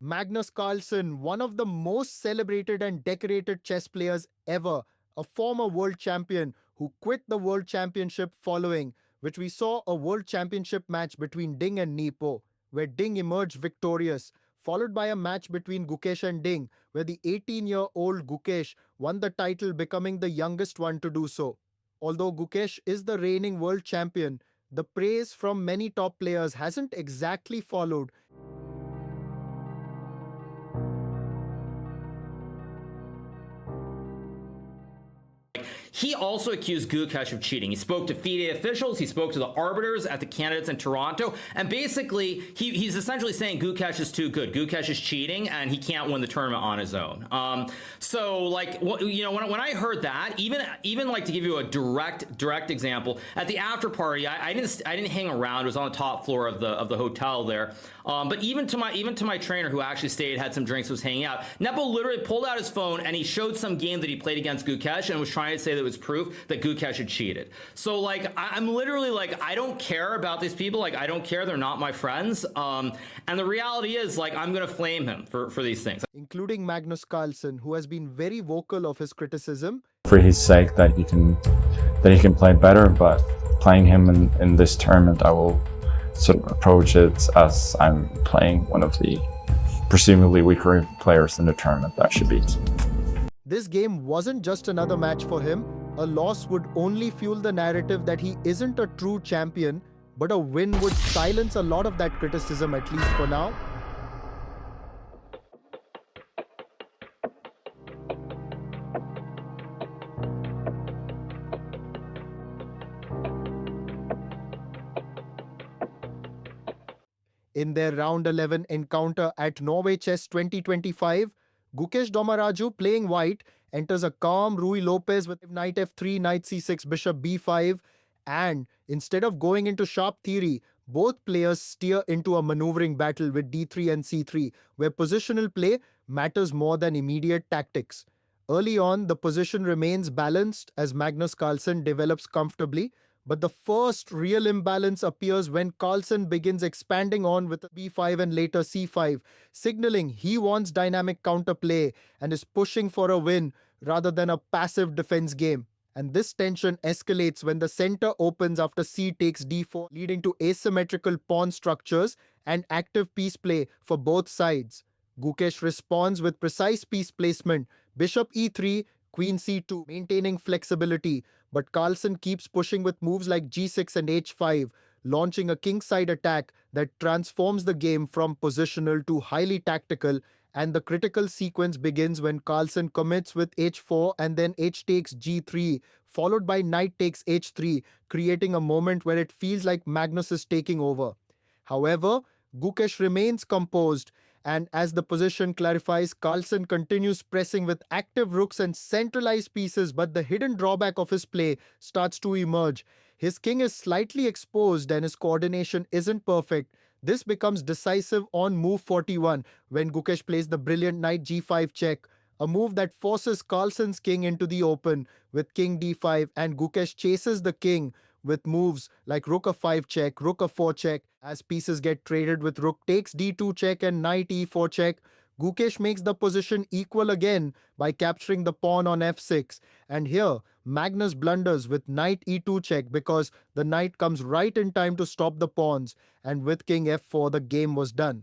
Magnus Carlsen, one of the most celebrated and decorated chess players ever, a former world champion who quit the world championship following, which we saw a world championship match between Ding and Nepo, where Ding emerged victorious, followed by a match between Gukesh and Ding, where the 18-year-old Gukesh won the title, becoming the youngest one to do so. Although Gukesh is the reigning world champion, the praise from many top players hasn't exactly followed. He also accused Gukesh of cheating. He spoke to FIDE officials, he spoke to the arbiters at the candidates in Toronto, and basically he's essentially saying Gukesh is too good. Gukesh is cheating, and he can't win the tournament on his own. So, like, when I heard that, even like to give you a direct example, at the after party, I didn't hang around. It was on the top floor of the hotel there. But even to my trainer, who actually stayed, had some drinks, was hanging out, Nepo literally pulled out his phone and he showed some game that he played against Gukesh and was trying to say that it was proof that Gukesh had cheated. So, like, I'm literally like, I don't care about these people. Like, I don't care. They're not my friends. And the reality is, like, I'm going to flame him for these things. Including Magnus Carlsen, who has been very vocal of his criticism. For his sake, that he can play better, but playing him in this tournament, I will sort of approach it as I'm playing one of the presumably weaker players in the tournament that I should beat. This game wasn't just another match for him. A loss would only fuel the narrative that he isn't a true champion, but a win would silence a lot of that criticism, at least for now. In their round 11 encounter at Norway Chess 2025, Gukesh Domaraju, playing white, enters a calm Rui Lopez with knight f3, knight c6, bishop b5, and instead of going into sharp theory, both players steer into a maneuvering battle with d3 and c3, where positional play matters more than immediate tactics. Early on, the position remains balanced as Magnus Carlsen develops comfortably, but the first real imbalance appears when Carlsen begins expanding on with b5 and later c5, signaling he wants dynamic counterplay and is pushing for a win rather than a passive defense game. And this tension escalates when the center opens after c takes d4, leading to asymmetrical pawn structures and active piece play for both sides. Gukesh responds with precise piece placement, bishop e3, queen c2, maintaining flexibility, but Carlsen keeps pushing with moves like g6 and h5, launching a kingside attack that transforms the game from positional to highly tactical, and the critical sequence begins when Carlsen commits with h4 and then h takes g3, followed by knight takes h3, creating a moment where it feels like Magnus is taking over. However, Gukesh remains composed, and as the position clarifies, Carlsen continues pressing with active rooks and centralized pieces, but the hidden drawback of his play starts to emerge. His king is slightly exposed and his coordination isn't perfect. This becomes decisive on move 41 when Gukesh plays the brilliant knight g5 check, a move that forces Carlsen's king into the open with king d5, and Gukesh chases the king with moves like rook f5 check, rook f4 check. As pieces get traded with rook takes d2 check and knight e4 check, Gukesh makes the position equal again by capturing the pawn on f6. And here, Magnus blunders with knight e2 check because the knight comes right in time to stop the pawns, and with king f4 the game was done.